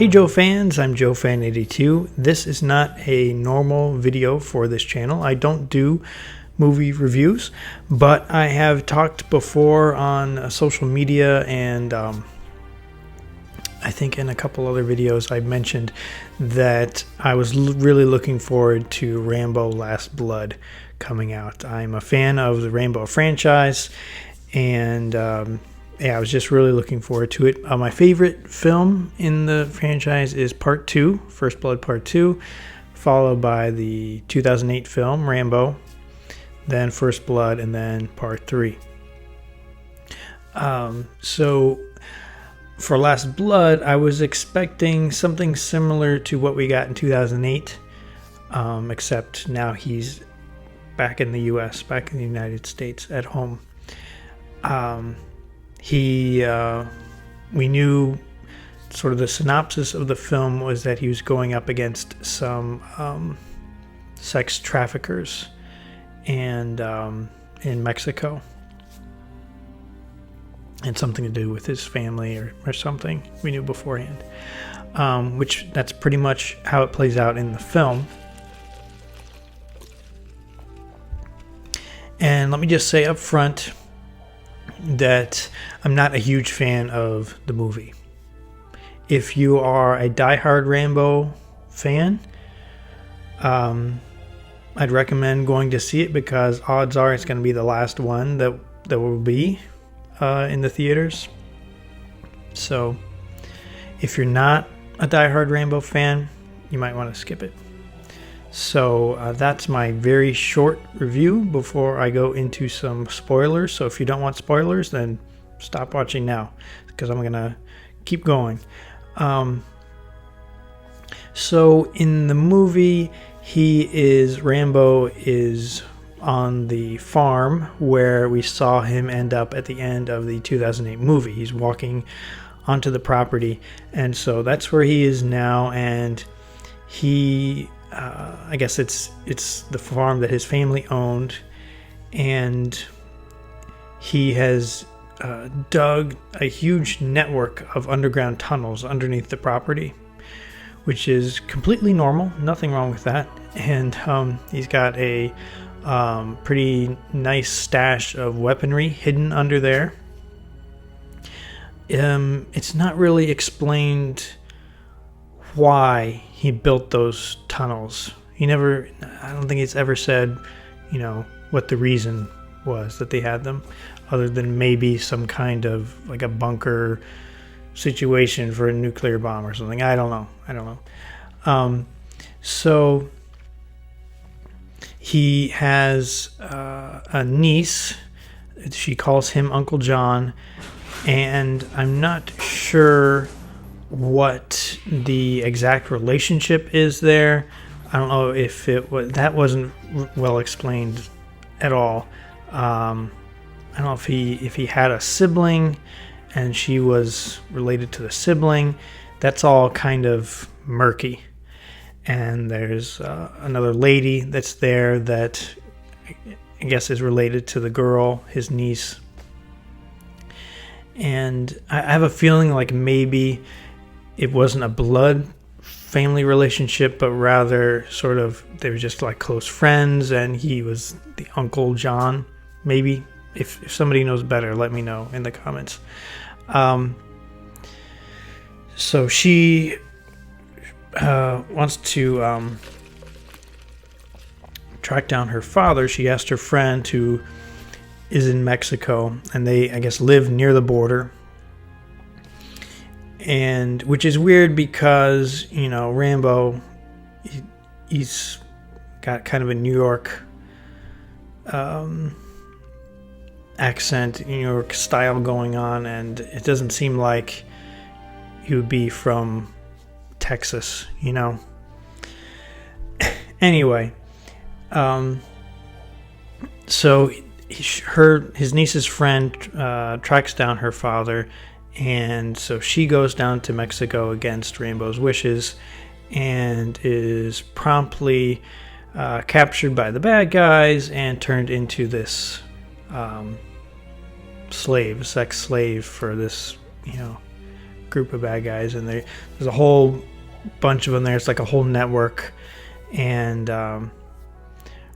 Hey Joe fans, I'm JoeFan82. This is not a normal video for this channel. I don't do movie reviews, but I have talked before on social media and I think in a couple other videos I mentioned that I was really looking forward to Rambo Last Blood coming out. I'm a fan of the Rambo franchise, and yeah, I was just really looking forward to it. My favorite film in the franchise is Part 2, First Blood Part 2, followed by the 2008 film Rambo, then First Blood, and then Part 3. So for Last Blood, I was expecting something similar to what we got in 2008, except now he's back in the U.S., back in the United States, at home. We knew sort of the synopsis of the film was that he was going up against some sex traffickers and in Mexico, and something to do with his family or something we knew beforehand, which that's pretty much how it plays out in the film. And let me just say up front that I'm not a huge fan of the movie. If you are a diehard Rambo fan, I'd recommend going to see it, because odds are it's going to be the last one that will be in the theaters. So if you're not a diehard Rambo fan, you might want to skip it. So that's my very short review before I go into some spoilers. So if you don't want spoilers, then stop watching now, because I'm going to keep going. So in the movie, Rambo is on the farm where we saw him end up at the end of the 2008 movie. He's walking onto the property, and so that's where he is now. And he I guess it's the farm that his family owned, and he has dug a huge network of underground tunnels underneath the property, which is completely normal, nothing wrong with that. And he's got a pretty nice stash of weaponry hidden under there. It's not really explained why he built those tunnels. I don't think it's ever said, what the reason was that they had them, other than maybe some kind of like a bunker situation for a nuclear bomb or something. I don't know. So he has a niece. She calls him Uncle John, and I'm not sure what the exact relationship is there. I don't know if that wasn't well explained at all. I don't know if he had a sibling and she was related to the sibling. That's all kind of murky. And there's another lady that's there that I guess is related to the girl, his niece. And I have a feeling like maybe it wasn't a blood family relationship, but rather sort of they were just like close friends, and he was the Uncle John. Maybe if somebody knows better, let me know in the comments. So she wants to track down her father. She asked her friend who is in Mexico, and they, I guess, live near the border. And which is weird because, Rambo, he's got kind of a New York accent, New York style going on, and it doesn't seem like he would be from Texas, Anyway, so his niece's friend tracks down her father, and so she goes down to Mexico against Rambo's wishes and is promptly captured by the bad guys and turned into this sex slave for this, group of bad guys, and there's a whole bunch of them there. It's like a whole network, and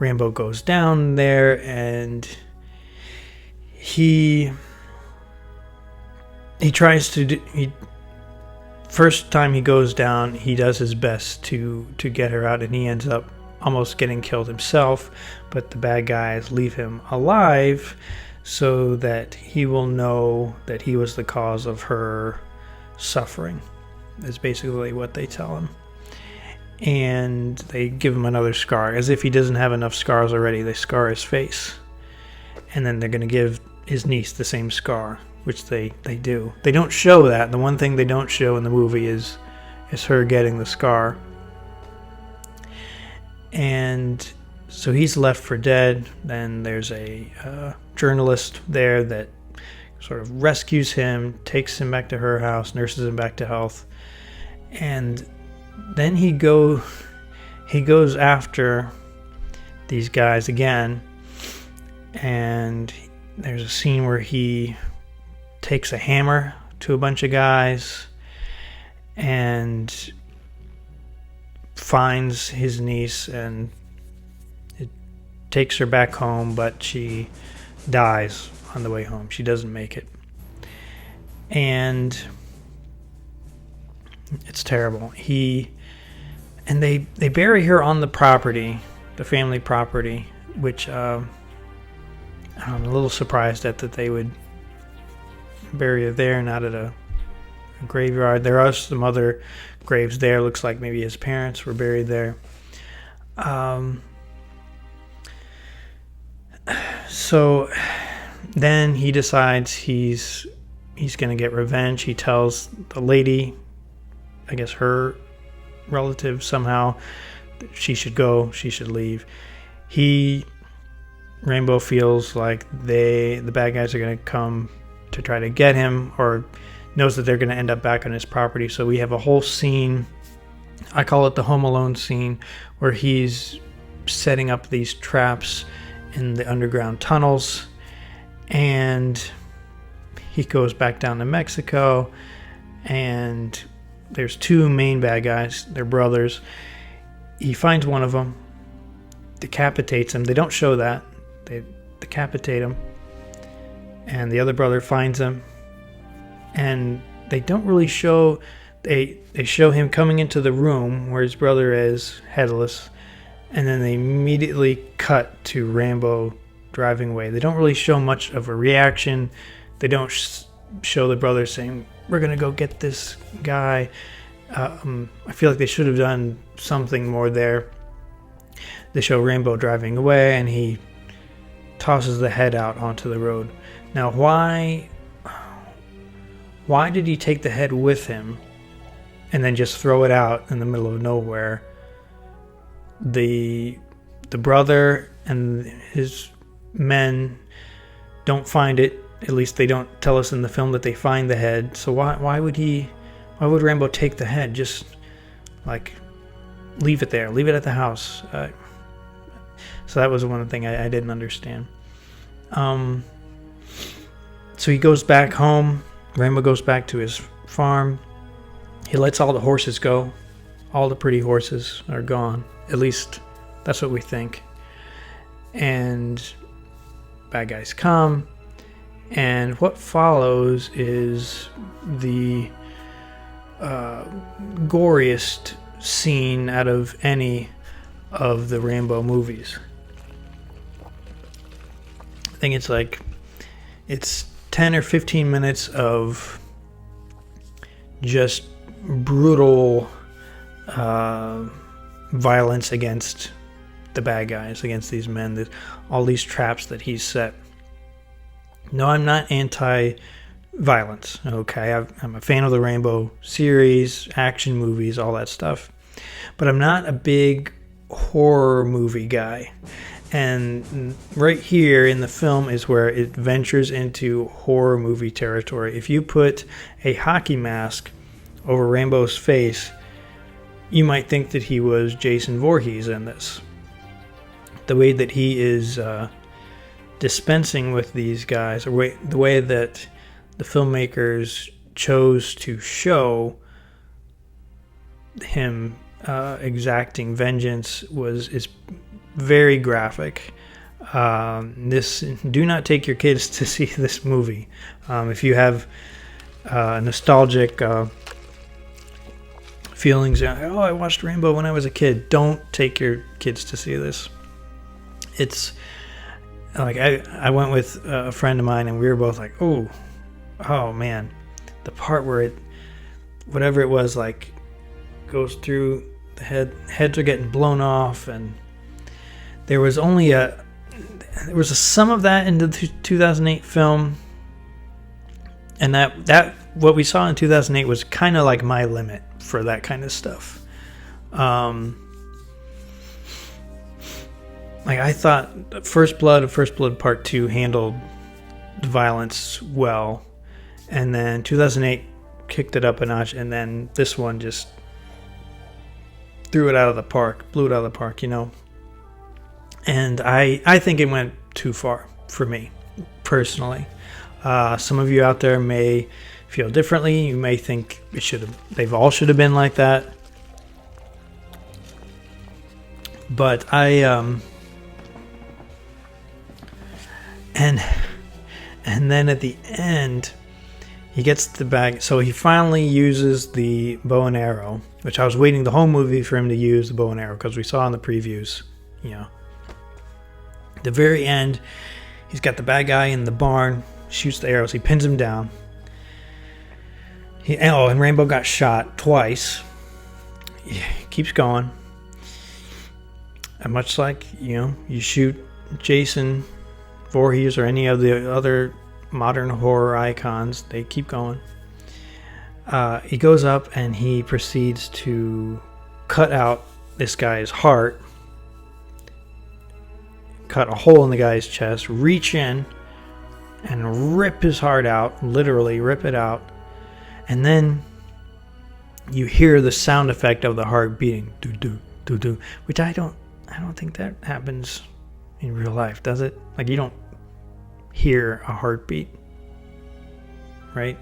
Rambo goes down there, and he tries to do, first time he goes down, he does his best to get her out, and he ends up almost getting killed himself, but the bad guys leave him alive so that he will know that he was the cause of her suffering, is basically what they tell him. And they give him another scar. As if he doesn't have enough scars already, they scar his face. And then they're going to give his niece the same scar, which they do. They don't show that. The one thing they don't show in the movie is her getting the scar. And so he's left for dead. Then there's a journalist there that sort of rescues him, takes him back to her house, nurses him back to health. And then he goes after these guys again, and there's a scene where he takes a hammer to a bunch of guys and finds his niece, and it takes her back home, but she dies on the way home. She doesn't make it, and it's terrible. They bury her on the property, the family property, which I'm a little surprised at that they would bury her there, not at a graveyard. There are some other graves there. Looks like maybe his parents were buried there. So then he decides he's going to get revenge. He tells the lady, I guess her relative somehow, that she should go, she should leave. Rambo feels like the bad guys are going to come to try to get him, or knows that they're going to end up back on his property. So we have a whole scene, I call it the Home Alone scene, where he's setting up these traps in the underground tunnels, and he goes back down to Mexico, and there's two main bad guys. They're brothers. He finds one of them, decapitates him. They don't show that. They decapitate him. And the other brother finds him. And they don't really show... They show him coming into the room where his brother is, headless. And then they immediately cut to Rambo driving away. They don't really show much of a reaction. They don't show the brother saying, "We're going to go get this guy." I feel like they should have done something more there. They show Rambo driving away, and he tosses the head out onto the road. Now, why did he take the head with him and then just throw it out in the middle of nowhere? The brother and his men don't find it. At least they don't tell us in the film that they find the head. So why would Rambo take the head? Just like leave it there, leave it at the house. So that was one thing I didn't understand. So he goes back home. Rambo goes back to his farm. He lets all the horses go. All the pretty horses are gone. At least that's what we think. And bad guys come. And what follows is the goriest scene out of any of the Rambo movies. I think it's 10 or 15 minutes of just brutal violence against the bad guys, against these men, all these traps that he's set. No, I'm not anti-violence, okay? I'm a fan of the Rambo series, action movies, all that stuff. But I'm not a big horror movie guy. And right here in the film is where it ventures into horror movie territory. If you put a hockey mask over Rambo's face, you might think that he was Jason Voorhees in this. The way that he is dispensing with these guys, or the way that the filmmakers chose to show him exacting vengeance is very graphic. Do not take your kids to see this movie. If you have nostalgic feelings, I watched Rambo when I was a kid, don't take your kids to see this. It's like I went with a friend of mine, and we were both like, oh man, the part where whatever it was, like, goes through the heads are getting blown off, and there was some of that in the 2008 film, and that what we saw in 2008 was kind of like my limit for that kind of stuff. Like, I thought First Blood Part 2 handled the violence well, and then 2008 kicked it up a notch, and then this one just blew it out of the park, And I think it went too far for me, personally. Some of you out there may feel differently. You may think they all should have been like that. But and then at the end, he gets the bag. So he finally uses the bow and arrow, which I was waiting the whole movie for him to use the bow and arrow, because we saw in the previews, at the very end, he's got the bad guy in the barn, shoots the arrows, he pins him down. And Rambo got shot twice. He keeps going. And much like, you shoot Jason Voorhees or any of the other modern horror icons, they keep going. He goes up and he proceeds to cut out this guy's heart, cut a hole in the guy's chest, reach in and rip his heart out, literally rip it out. And then you hear the sound effect of the heart beating, do do do do, which I don't think that happens in real life, does it? Like, you don't hear a heartbeat, right?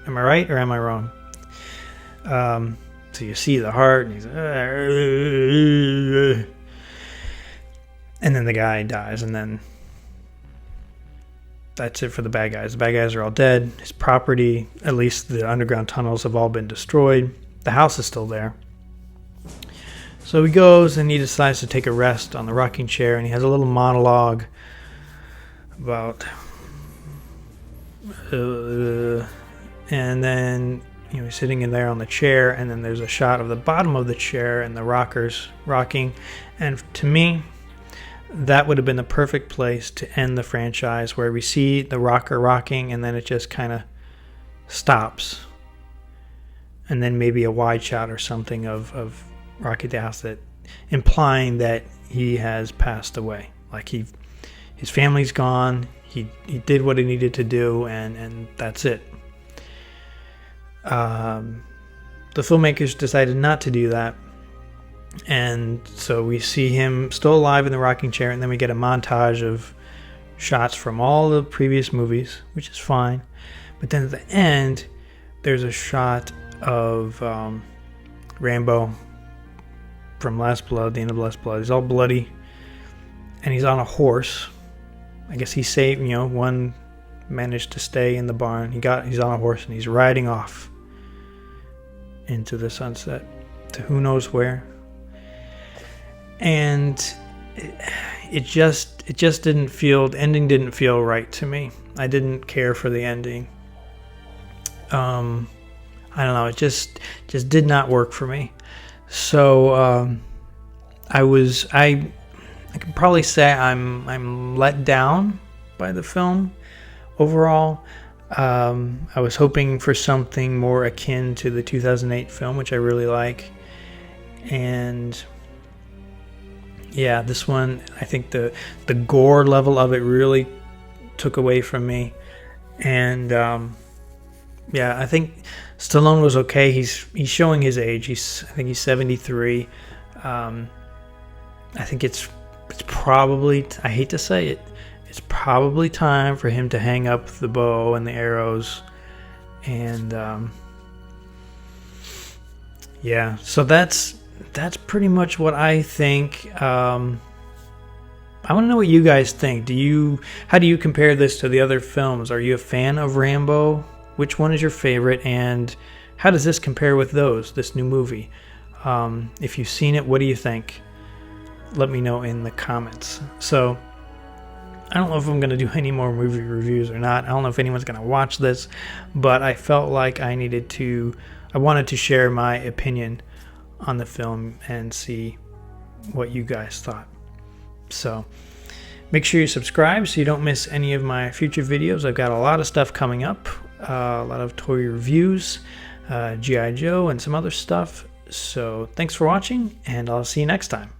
Am I right or am I wrong? So you see the heart, and he's and then the guy dies, and then that's it for the bad guys. The bad guys are all dead. His property, at least the underground tunnels, have all been destroyed. The house is still there. So he goes and he decides to take a rest on the rocking chair, and he has a little monologue about and then he's sitting in there on the chair, and then there's a shot of the bottom of the chair and the rockers rocking. And to me, that would have been the perfect place to end the franchise, where we see the rocker rocking and then it just kind of stops, and then maybe a wide shot or something of Rocky the House, that implying that he has passed away, like his family's gone, he did what he needed to do, and that's it. The filmmakers decided not to do that, and so we see him still alive in the rocking chair, and then we get a montage of shots from all the previous movies, which is fine. But then at the end, there's a shot of Rambo from Last Blood, the end of Last Blood. He's all bloody, and he's on a horse. I guess he saved, one managed to stay in the barn. He's on a horse, and he's riding off into the sunset to who knows where. And it just didn't feel, the ending didn't feel right to me. I didn't care for the ending. I don't know, it just did not work for me. So I can probably say I'm let down by the film overall. I was hoping for something more akin to the 2008 film, which I really like. And yeah, this one, I think the gore level of it really took away from me. And yeah, I think Stallone was okay. He's showing his age. I think he's 73. I think it's probably, I hate to say it, it's probably time for him to hang up the bow and the arrows And yeah, so that's pretty much what I think. I want to know what you guys think. How do you compare this to the other films? Are you a fan of Rambo? Which one is your favorite? And how does this compare with this new movie? If you've seen it, what do you think? Let me know in the comments. So I don't know if I'm going to do any more movie reviews or not. I don't know if anyone's going to watch this, but I felt like I wanted to share my opinion on the film and see what you guys thought. So make sure you subscribe so you don't miss any of my future videos. I've got a lot of stuff coming up, a lot of toy reviews, G.I. Joe, and some other stuff. So thanks for watching, and I'll see you next time.